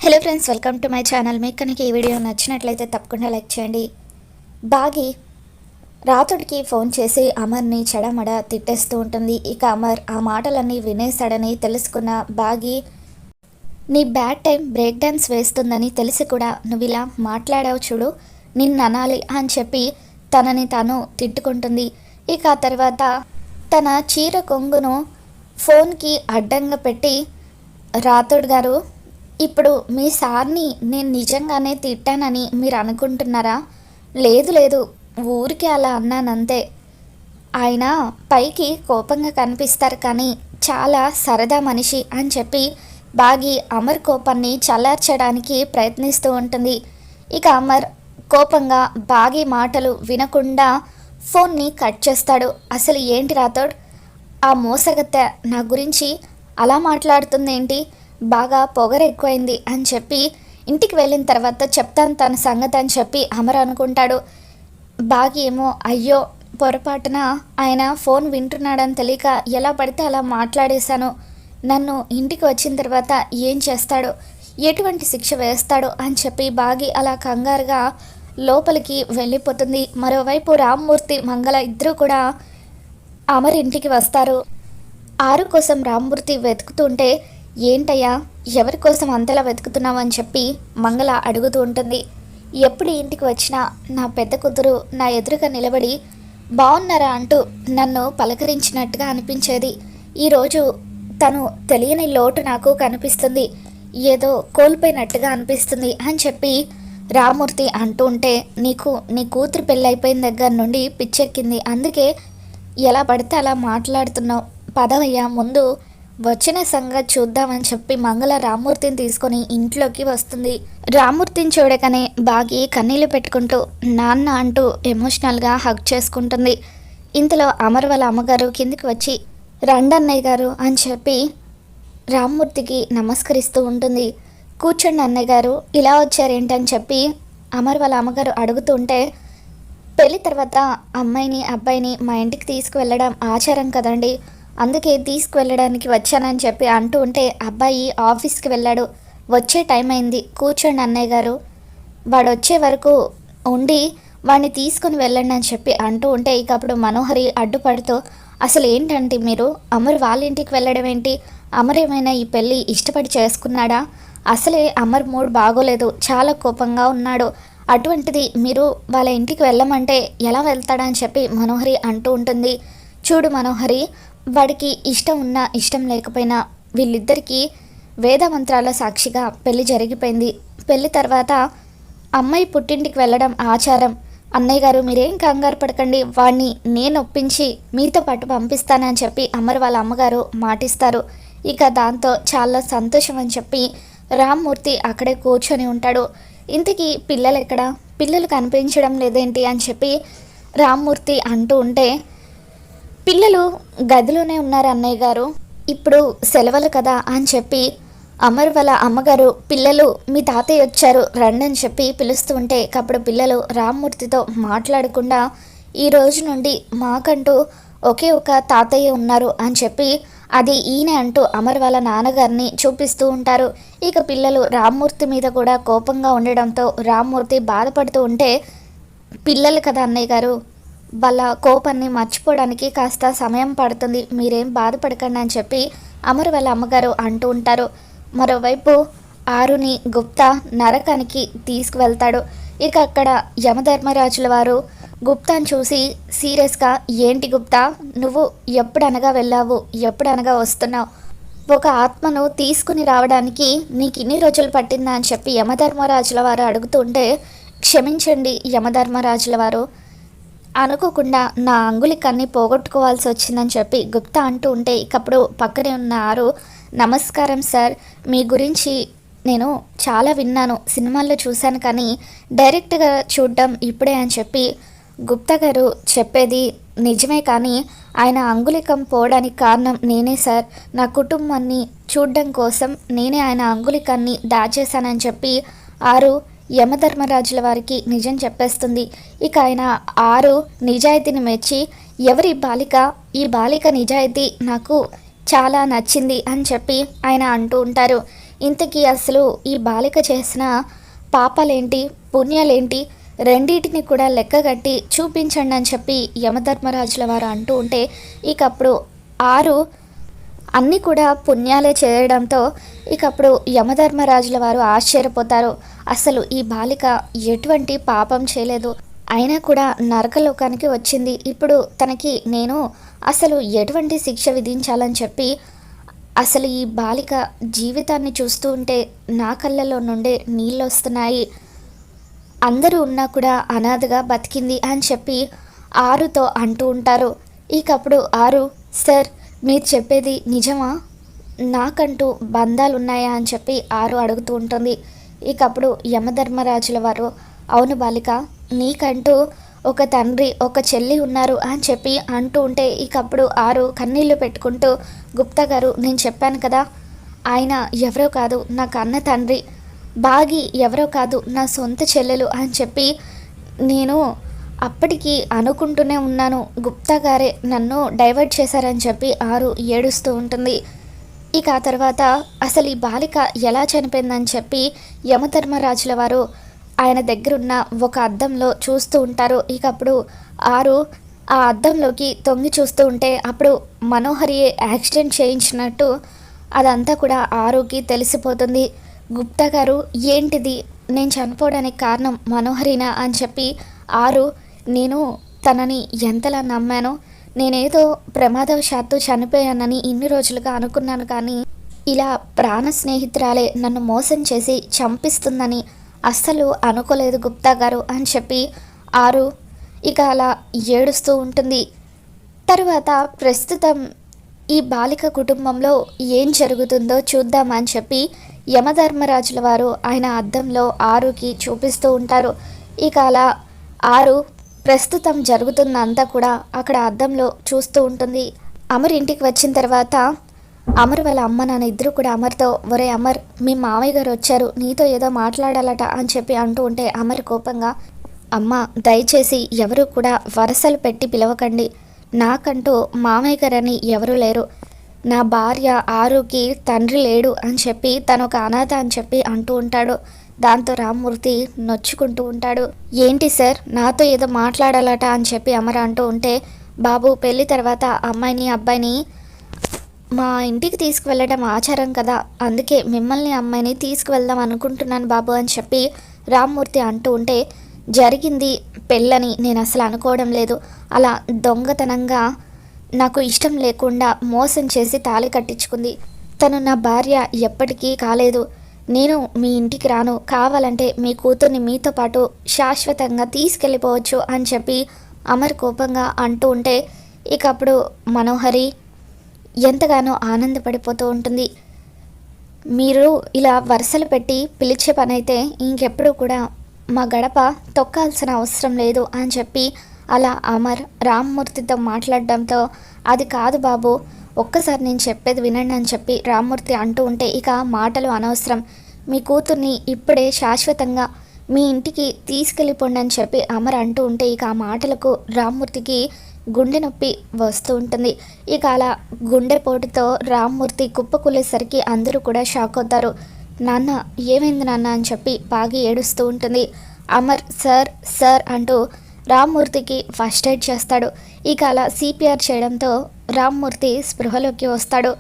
Hello friends, welcome to my channel. మీకు కనుక ఈ వీడియో నచ్చినట్లయితే తప్పకుండా లైక్ చేయండి. బాగి రాతుడికి ఫోన్ చేసి అమర్ని చెడమడ తిట్టేస్తూ ఉంటుంది. ఇక అమర్ ఆ మాటలన్నీ వినేశాడని తెలుసుకున్న బాగి, నీ బ్యాడ్ టైం బ్రేక్ డాన్స్ వేస్తుందని తెలిసి కూడా నువ్వు ఇలా మాట్లాడావు చూడు, నిన్ను అనాలి అని చెప్పి తనని తాను తిట్టుకుంటుంది. ఇక ఆ తర్వాత తన చీర కొంగును ఫోన్కి అడ్డంగా పెట్టి, రాతుడు గారు, ఇప్పుడు మీ సార్ని నేను నిజంగానే తిట్టానని మీరు అనుకుంటున్నారా? లేదు లేదు, ఊరికే అలా అన్నానంతే. ఆయన పైకి కోపంగా కనిపిస్తారు కానీ చాలా సరదా మనిషి అని చెప్పి బాగి అమర్ కోపాన్ని చల్లార్చడానికి ప్రయత్నిస్తూ ఉంటుంది. ఇక అమర్ కోపంగా బాగి మాటలు వినకుండా ఫోన్ని కట్ చేస్తాడు. అసలు ఏంటి రాతోడ్, ఆ మోసగత్తె నా గురించి అలా మాట్లాడుతుందేంటి, బాగా పొగరు ఎక్కువైంది అని చెప్పి ఇంటికి వెళ్ళిన తర్వాత చెప్తాను తన సంగతి అని చెప్పి అమర్ అనుకుంటాడు. బాగి ఏమో అయ్యో పొరపాటున ఆయన ఫోన్ వింటున్నాడని తెలియక ఎలా పడితే అలా మాట్లాడేశాను, నన్ను ఇంటికి వచ్చిన తర్వాత ఏం చేస్తాడో, ఎటువంటి శిక్ష వేస్తాడో అని చెప్పి బాగి అలా కంగారుగా లోపలికి వెళ్ళిపోతుంది. మరోవైపు రామ్మూర్తి మంగళ ఇద్దరూ కూడా అమర్ ఇంటికి వస్తారు. ఆరు కోసం రామ్మూర్తి వెతుకుతుంటే, ఏంటయ్యా ఎవరి కోసం అంతలా వెతుకుతున్నావు అని చెప్పి మంగళ అడుగుతూ ఉంటుంది. ఎప్పుడు ఇంటికి వచ్చినా నా పెద్ద కూతురు నా ఎదురుగా నిలబడి బాగున్నారా అంటూ నన్ను పలకరించినట్టుగా అనిపించేది. ఈరోజు తను తెలియని లోటు నాకు కనిపిస్తుంది, ఏదో కోల్పోయినట్టుగా అనిపిస్తుంది అని చెప్పి రామ్మూర్తి అంటూ ఉంటే, నీకు నీ కూతురు పెళ్ళైపోయిన దగ్గర నుండి పిచ్చెక్కింది, అందుకే ఎలా పడితే అలా మాట్లాడుతున్నావు, పదవయ్యా ముందు వచ్చిన సంగతి చూద్దామని చెప్పి మంగళ రామ్మూర్తిని తీసుకొని ఇంట్లోకి వస్తుంది. రామ్మూర్తిని చూడగానే బాగి కన్నీళ్లు పెట్టుకుంటూ నాన్న అంటూ ఎమోషనల్గా హగ్ చేసుకుంటుంది. ఇంతలో అమర్ వాళ్ళ అమ్మగారు కిందికి వచ్చి రండన్నయ్య గారు అని చెప్పి రామ్మూర్తికి నమస్కరిస్తూ ఉంటుంది. కూర్చోండి అన్నయ్య గారు, ఇలా వచ్చారేంటని చెప్పి అమర్ వాళ్ళ అమ్మగారు అడుగుతుంటే, పెళ్లి తర్వాత అమ్మాయిని అబ్బాయిని మా ఇంటికి తీసుకువెళ్ళడం ఆచారం కదండి, అందుకే తీసుకువెళ్ళడానికి వచ్చానని చెప్పి అంటూ ఉంటే, అబ్బాయి ఆఫీస్కి వెళ్ళాడు, వచ్చే టైం అయింది, కూర్చోండి అన్నయ్య గారు, వాడు వచ్చే వరకు ఉండి వాడిని తీసుకుని వెళ్ళండి అని చెప్పి అంటూ ఉంటే, ఇక అప్పుడు మనోహరి అడ్డుపడుతూ, అసలు ఏంటంటే మీరు అమర్ వాళ్ళ ఇంటికి వెళ్ళడం ఏంటి, అమర్ ఏమైనా ఈ పెళ్ళి ఇష్టపడి చేసుకున్నాడా, అసలే అమర్ మూడ్ బాగోలేదు, చాలా కోపంగా ఉన్నాడు, అటువంటిది మీరు వాళ్ళ ఇంటికి వెళ్ళమంటే ఎలా వెళ్తాడని చెప్పి మనోహరి అంటూ ఉంటుంది. చూడు మనోహరి, వాడికి ఇష్టం ఉన్నా ఇష్టం లేకపోయినా వీళ్ళిద్దరికీ వేదమంత్రాల సాక్షిగా పెళ్లి జరిగిపోయింది. పెళ్లి తర్వాత అమ్మాయి పుట్టింటికి వెళ్ళడం ఆచారం. అన్నయ్య గారు మీరేం కంగారు పడకండి, వాడిని నేను ఒప్పించి మీతో పాటు పంపిస్తానని చెప్పి అమర్ వాళ్ళ అమ్మగారు మాటిస్తారు. ఇక దాంతో చాలా సంతోషం అని చెప్పి రామ్మూర్తి అక్కడే కూర్చొని ఉంటాడు. ఇంతకీ పిల్లలు ఎక్కడ, పిల్లలు కనిపించడం లేదేంటి అని చెప్పి రామ్మూర్తి అంటూ ఉంటే, పిల్లలు గదిలోనే ఉన్నారు అన్నయ్య గారు, ఇప్పుడు సెలవులు కదా అని చెప్పి అమర్ వాళ్ళ అమ్మగారు పిల్లలు మీ తాతయ్య వచ్చారు రండి అని చెప్పి పిలుస్తూ ఉంటే, అప్పుడు పిల్లలు రామ్మూర్తితో మాట్లాడకుండా ఈ రోజు నుండి మాకంటూ ఒకే ఒక తాతయ్య ఉన్నారు అని చెప్పి అది ఈయన అంటూ అమర్ వాళ్ళ నాన్నగారిని చూపిస్తూ ఉంటారు. ఇక పిల్లలు రామ్మూర్తి మీద కూడా కోపంగా ఉండడంతో రామ్మూర్తి బాధపడుతూ ఉంటే, పిల్లలు కదా అన్నయ్య గారు, వాళ్ళ కోపాన్ని మర్చిపోవడానికి కాస్త సమయం పడుతుంది, మీరేం బాధపడకండి అని చెప్పి అమర్ వాళ్ళ అమ్మగారు అంటూ ఉంటారు. మరోవైపు ఆరుని గుప్తా నరకానికి తీసుకువెళ్తాడు. ఇక అక్కడ యమధర్మరాజుల వారు గుప్తాను చూసి సీరియస్గా, ఏంటి గుప్తా, నువ్వు ఎప్పుడనగా వెళ్ళావు, ఎప్పుడనగా వస్తున్నావు, ఒక ఆత్మను తీసుకుని రావడానికి నీకు ఇన్ని రోజులు పట్టిందా అని చెప్పి యమధర్మరాజుల వారు అడుగుతుంటే, క్షమించండి యమధర్మరాజుల వారు, అనుకోకుండా నా అంగుళికాన్ని పోగొట్టుకోవాల్సి వచ్చిందని చెప్పి గుప్తా అంటూ ఉంటే, ఇకప్పుడు పక్కనే ఉన్న ఆరు, నమస్కారం సార్, మీ గురించి నేను చాలా విన్నాను, సినిమాల్లో చూశాను కానీ డైరెక్ట్గా చూడడం ఇప్పుడే అని చెప్పి, గుప్తా గారు చెప్పేది నిజమే కానీ ఆయన అంగుళికం పోవడానికి కారణం నేనే సార్, నా కుటుంబాన్ని చూడడం కోసం నేనే ఆయన అంగుళికాన్ని దాచేశానని చెప్పి ఆరు యమధర్మరాజుల వారికి నిజం చెప్పేస్తుంది. ఇక ఆయన ఆరు నిజాయితీని మెచ్చి, ఎవరి బాలిక, ఈ బాలిక నిజాయితీ నాకు చాలా నచ్చింది అని చెప్పి ఆయన అంటూ ఉంటారు. ఇంతకీ అసలు ఈ బాలిక చేసిన పాపాలేంటి, పుణ్యాలేంటి, రెండింటిని కూడా లెక్కగట్టి చూపించండి అని చెప్పి యమధర్మరాజుల వారు అంటూ ఉంటే ఇకప్పుడు ఆరు అన్నీ కూడా పుణ్యాలే చేయడంతో ఇకప్పుడు యమధర్మరాజుల వారు ఆశ్చర్యపోతారు. అసలు ఈ బాలిక ఎటువంటి పాపం చేయలేదు, అయినా కూడా నరకలోకానికి వచ్చింది. ఇప్పుడు తనకి నేను అసలు ఎటువంటి శిక్ష విధించాలని చెప్పి అసలు ఈ బాలిక జీవితాన్ని చూస్తూ ఉంటే నా కళ్ళలో నుండే నీళ్ళు వస్తున్నాయి. అందరూ ఉన్నా కూడా అనాథగా బతికింది అని చెప్పి ఆరుతో అంటూ ఉంటారు. ఇకప్పుడు ఆరు, సార్ మీరు చెప్పేది నిజమా, నాకంటూ బంధాలు ఉన్నాయా అని చెప్పి ఆరు అడుగుతూ ఉంటుంది. ఇకప్పుడు యమధర్మరాజుల వారు, అవును బాలిక, నీకంటూ ఒక తండ్రి ఒక చెల్లి ఉన్నారు అని చెప్పి అంటూ ఉంటే ఇకప్పుడు ఆరు కన్నీళ్లు పెట్టుకుంటూ, గుప్తా గారు నేను చెప్పాను కదా, ఆయన ఎవరో కాదు నా కన్న తండ్రి, బాగి ఎవరో కాదు నా సొంత చెల్లెలు అని చెప్పి నేను అప్పటికి అనుకుంటూనే ఉన్నాను, గుప్తా గారే నన్ను డైవర్ట్ చేశారని చెప్పి ఆరు ఏడుస్తూ ఉంటుంది. ఇక ఆ తర్వాత అసలు ఈ బాలిక ఎలా చనిపోయిందని చెప్పి యమధర్మరాజుల వారు ఆయన దగ్గరున్న ఒక అద్దంలో చూస్తూ ఉంటారు. ఇక అప్పుడు ఆరు ఆ అద్దంలోకి తొంగి చూస్తూ ఉంటే అప్పుడు మనోహరి యాక్సిడెంట్ చేయించినట్టు అదంతా కూడా ఆరుకి తెలిసిపోతుంది. గుప్తా గారు ఏంటిది, నేను చనిపోవడానికి కారణం మనోహరినా అని చెప్పి ఆరు, నేను తనని ఎంతలా నమ్మానో, నేనేదో ప్రమాదవశాత్తు చనిపోయానని ఇన్ని రోజులుగా అనుకున్నాను, కానీ ఇలా ప్రాణ స్నేహితురాలే నన్ను మోసం చేసి చంపిస్తుందని అస్సలు అనుకోలేదు గుప్తా గారు అని చెప్పి ఆరు ఇక అలా ఏడుస్తూ ఉంటుంది. తరువాత ప్రస్తుతం ఈ బాలిక కుటుంబంలో ఏం జరుగుతుందో చూద్దామని చెప్పి యమధర్మరాజుల వారు ఆయన అద్దంలో ఆరుకి చూపిస్తూ ఉంటారు. ఇక అలా ఆరు ప్రస్తుతం జరుగుతున్నంతా కూడా అక్కడ అద్దంలో చూస్తూ ఉంటుంది. అమర్ ఇంటికి వచ్చిన తర్వాత అమర్ వాళ్ళ అమ్మ నాన్న ఇద్దరు కూడా అమర్తో, ఒరే అమర్, మీ మామయ్య గారు వచ్చారు, నీతో ఏదో మాట్లాడాలట అని చెప్పి అంటూ ఉంటే అమర్ కోపంగా, అమ్మ దయచేసి ఎవరు కూడా వరసలు పెట్టి పిలవకండి, నాకంటూ మామయ్య గారని ఎవరూ లేరు, నా భార్య ఆరుకి తండ్రి లేడు అని చెప్పి తను ఒక అనాథ అని చెప్పి అంటూ ఉంటాడు. దాంతో రామ్మూర్తి నొచ్చుకుంటూ ఉంటాడు. ఏంటి సార్, నాతో ఏదో మాట్లాడాలట అని చెప్పి అమర్ అంటూ ఉంటే, బాబు పెళ్ళి తర్వాత అమ్మాయిని అబ్బాయిని మా ఇంటికి తీసుకువెళ్ళడం ఆచారం కదా, అందుకే మిమ్మల్ని అమ్మాయిని తీసుకువెళ్దాం అనుకుంటున్నాను బాబు అని చెప్పి రామ్మూర్తి అంటూ ఉంటే, జరిగింది పెళ్ళని నేను అసలు అనుకోవడం లేదు, అలా దొంగతనంగా నాకు ఇష్టం లేకుండా మోసం చేసి తాళి కట్టించుకుంది, తను నా భార్య ఎప్పటికీ కాలేదు, నేను మీ ఇంటికి రాను, కావాలంటే మీ కూతుర్ని మీతో పాటు శాశ్వతంగా తీసుకెళ్ళిపోవచ్చు అని చెప్పి అమర్ కోపంగా అంటూ ఉంటే ఇక అప్పుడు మనోహరి ఎంతగానో ఆనందపడిపోతూ ఉంటుంది. మీరు ఇలా వరుసలు పెట్టి పిలిచే పని అయితే ఇంకెప్పుడు కూడా మా గడప తొక్కాల్సిన అవసరం లేదు అని చెప్పి అలా అమర్ రామ్మూర్తితో మాట్లాడడంతో, అది కాదు బాబు, ఒక్కసారి నేను చెప్పేది వినండి అని చెప్పి రామ్మూర్తి అంటూ ఉంటే ఇక మాటలు అనవసరం, మీ కూతుర్ని ఇప్పుడే శాశ్వతంగా మీ ఇంటికి తీసుకెళ్ళిపోండి అని చెప్పి అమర్ అంటూ ఉంటే ఇక ఆ మాటలకు రామ్మూర్తికి గుండె నొప్పి వస్తూ ఉంటుంది. ఇక అలా గుండెపోటుతో రామ్మూర్తి కుప్పకూలేసరికి అందరూ కూడా షాక్ అవుతారు. నాన్న ఏమైంది నాన్న అని చెప్పి బాగి ఏడుస్తూ ఉంటుంది. అమర్ సార్ సార్ అంటూ రామ్మూర్తికి ఫస్ట్ ఎయిడ్ చేస్తాడు. ఇక అలా సిపిఆర్ చేయడంతో రామ్మూర్తి స్పృహలోకి వస్తాడు.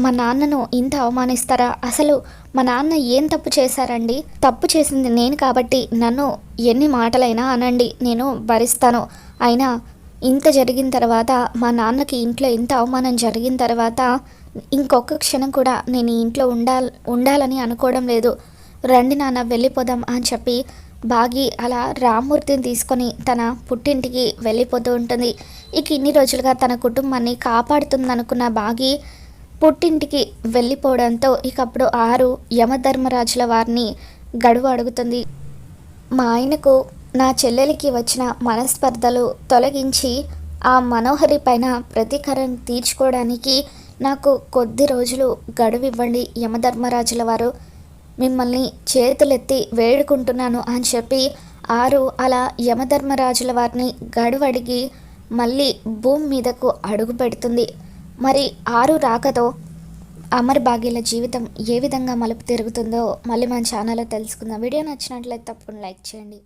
మా నాన్నను ఇంత అవమానిస్తారా, అసలు మా నాన్న ఏం తప్పు చేశారండి, తప్పు చేసింది నేను కాబట్టి నన్ను ఎన్ని మాటలైనా అనండి, నేను భరిస్తాను, అయినా ఇంత జరిగిన తర్వాత మా నాన్నకి ఇంట్లో ఇంత అవమానం జరిగిన తర్వాత ఇంకొక క్షణం కూడా నేను ఈ ఇంట్లో ఉండాలని అనుకోవడం లేదు, రండి నాన్న వెళ్ళిపోదాం అని చెప్పి బాగి అలా రామ్మూర్తిని తీసుకొని తన పుట్టింటికి వెళ్ళిపోతూ ఉంటుంది. ఇక ఇన్ని రోజులుగా తన కుటుంబాన్ని కాపాడుతుందనుకున్న బాగి పుట్టింటికి వెళ్ళిపోవడంతో ఇకప్పుడు ఆరు యమధర్మరాజుల వారిని గడువు అడుగుతుంది. మా ఆయనకు నా చెల్లెలికి వచ్చిన మనస్పర్ధలు తొలగించి ఆ మనోహరి పైన ప్రతీకారం తీర్చుకోవడానికి నాకు కొద్ది రోజులు గడువు ఇవ్వండి యమధర్మరాజుల వారు, మిమ్మల్ని చేతులెత్తి వేడుకుంటున్నాను అని చెప్పి ఆరు అలా యమధర్మరాజుల వారిని గడువు అడిగి మళ్ళీ భూమి మీదకు అడుగు పెడుతుంది. మరి ఆరు రాకతో అమర్ భాగ్యల జీవితం ఏ విధంగా మలుపు తిరుగుతుందో మళ్ళీ మన ఛానల్లో తెలుసుకుందాం. వీడియో నచ్చినట్లయితే తప్పకుండా లైక్ చేయండి.